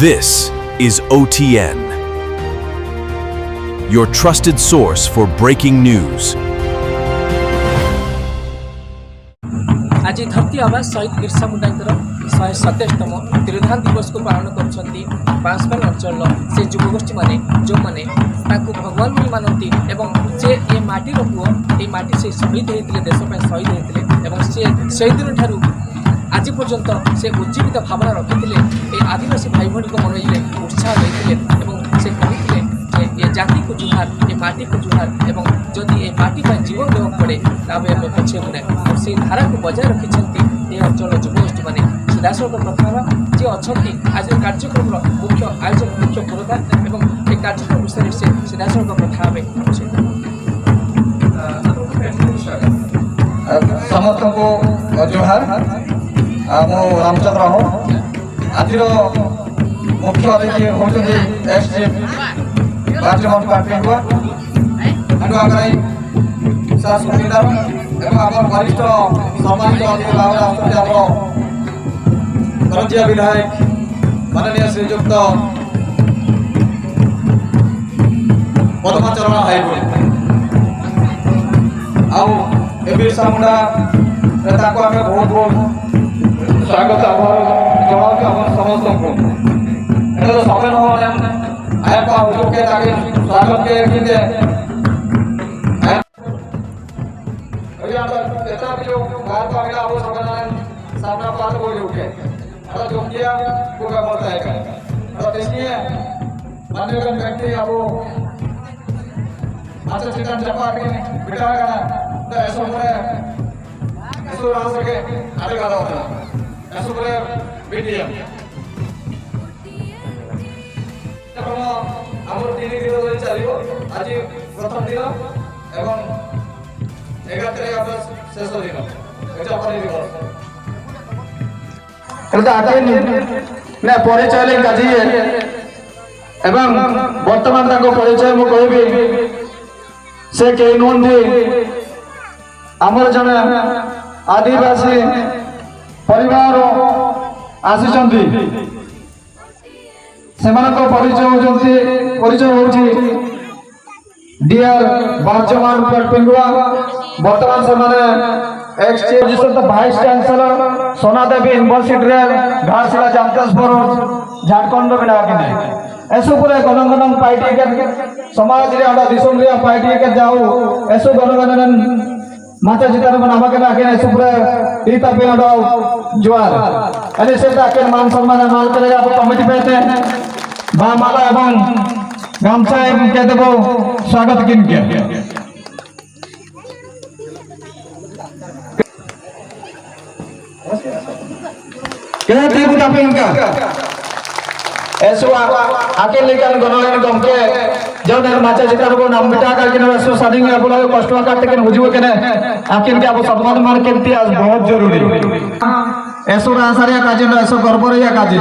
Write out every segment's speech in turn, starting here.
This is OTN, your trusted source for breaking news. आज धरती आबा शहीद बिरसा मुंडाଙ୍କର 127तम तिरोधान दिवस को पालन करछंती बांसपाल अंचल से युवगोष्ठी माने जो माने ताकू भगवान बोली मानती एवं जे ए माटी पुओ ए माटी से शहीद होइतिले देश पे शहीद होइतिले एवं से शहीद दिन ठारू आज पर्यंत से उज्जीवित भावना रखिथिले ए आदिवासी भाई भणी को मनइले उत्साह देथिले एवं से कहिथिले ये जाति को जुहार ये माटी को जुहार एवं जदि ये माटी पर जीवन देव पड़े तबे आम पछे मुने और से धारा को बजाय रखिछंती ये अंचल युवगोष्ठी माने सीधासख प्रथम जे अछंती आज कार्यक्रम मुख्य आयोजक मुख्य पुरोधा एवं ये कार्यक्रम विषय से सीधासख प्रथा में समस्त को जोहार मो रामचंद्र हो आज मुख्य अतिथि होती बाजमन पार्टीवा अनुआगराई सांस्कृतिक एवं आम वरिष्ठ सम्मानित अतिथि भाव करंजिया विधायक माननीय श्रीयुक्त पद्माचरण हाईकोर्ट बिरसा मुंडा आम बहुत बहुत स्वागत आभार जनाऊँ समस्त को समय स्वागत के सामना पास बोले उठे जो किया वो क्या बोलता है इसलिए मान्यगण व्यक्ति अब अच्छा चिकन चपा के बिठा तो ऐसा पूरे ऐसा रहा सके आगे का होता ऐसा पूरे बीटीएम आमर 3 दिन धरी चलो आज प्रथम दिन एवं 11 तारीख शेष दिन उद्यापन दिवस परिचय काजी एवं वर्तमान परिचय मु कहबी से कई नुहति आमर जने आदिवासी परिवार आसी परिचय होची डियर बाजमान पिंगुआ वर्तमान से एक्सचेंज वाइस चांसलर सोना देवी यूनिवर्सिटी घाटशिला जामतेश्वर झारखंड बना के ऐसो पूरे गणगण पार्टी के समाज रे आडा दिसम रे पार्टी के जाऊ ऐसो गणगण माता जितार नामा के आके ऐसो पूरे रीता पे आडा जुआर अने से ताके मान सम्मान माल करे आप कमिटी पे बा माला एवं गामछा एवं के देबो स्वागत किन के क्या टीम का पिंका ऐसो आके लेकर गणगण गमके जब माचा जितार को नाम बिटा करके ऐसो सादिंग आपला कष्ट काटते के हुजु के आकिन के आप सम्मान मान के आज बहुत जरूरी ऐसो रासारिया काजे ऐसो गरबरिया काजे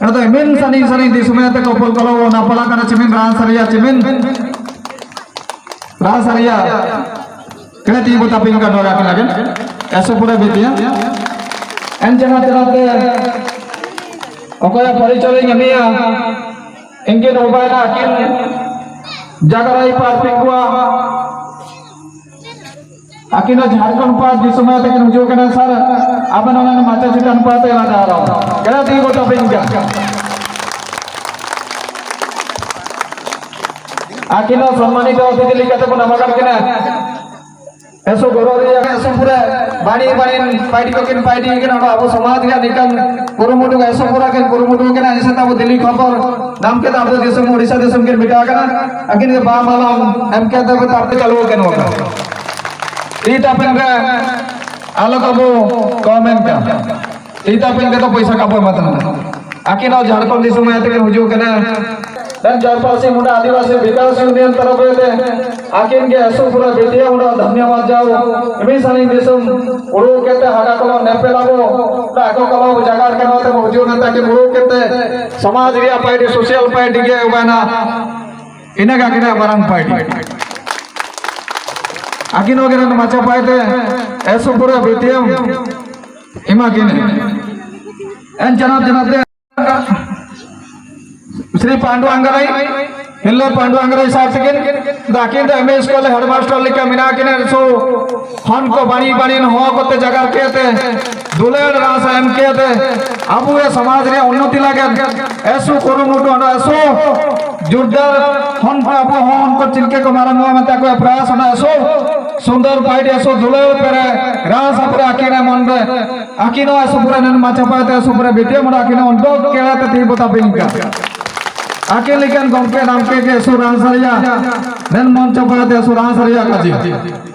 तो इमेन सनी सनी दिसुमे ते कपल कलो ना पला kana चिमिन रासरिया कने ती बता पिन का डोरा के लागे ऐसो पूरा बेटिया एन जना ते ओकया परिचय गमिया इनके नोबाना किन जागराई पार पिंगुआ आकिनो झारखंड पास दिसुमे ते जो कने सर आपन ओने माचा चिकन पाते ना जा रहा कने ती बता पिन का आकिनो सम्मानित अतिथि लिखते को नमस्कार केना ऐसो गौरव ऐसो पूरा बाणी बाणी पार्टी को किन पार्टी के ना अब समाज का निकल पुरुमुटु ऐसो पूरा के पुरुमुटु के ना ऐसे तब दिल्ली खबर नाम के तब देशम ओडिशा देशम के बिटा के ना आकिन के बा माला एम के तब तब चलो के नो ईटा पेन के आलोक अब कमेंट का ईटा पेन के तो पैसा का मत ना आकिन झारखंड देशम में हुजु के ना जयपासी मुंडा आदिवासी विकास यूनियन तरफ आकिन के ऐसो पूरा बेटिया मुंडा धन्यवाद जाओ एमिसानी देशम उड़ो केते हागा कलो नेपेलाबो आगो कलो जगार के नते हुजु नेता के उड़ो केते समाज रिया पार्टी सोशल पार्टी के उबाना इना का के बरंग पार्टी आकिन वगैरह माचा पाए ऐसो पूरा बेटिया इमा किने एन जनाब जनाब श्री पांडु अंगराई हिल्लो पांडु अंगराई साहब से दाकिन तो एमए स्कूल हेडमास्टर लिखा मिना किने सो हन को बानी बानी हो कोते जगह केते दुलेर रास एम केते अबु ये समाज रे उन्नति लागे ऐसो कुरुमुटु अन ऐसो जोरदार हन को अबु हन को चिलके को मारन हुआ मत को प्रयास ना ऐसो सुंदर फाइट ऐसो दुलेर पेरे रास अपरे आकिने मन रे आकिनो ऐसो पूरा नन माचा पाते ऐसो पूरा बेटे मन आकिनो उनको केलाते ती बता बिंका आके लेकिन गमके नाम के सुरांसरिया नन मन चपाते सुरांसरिया काजी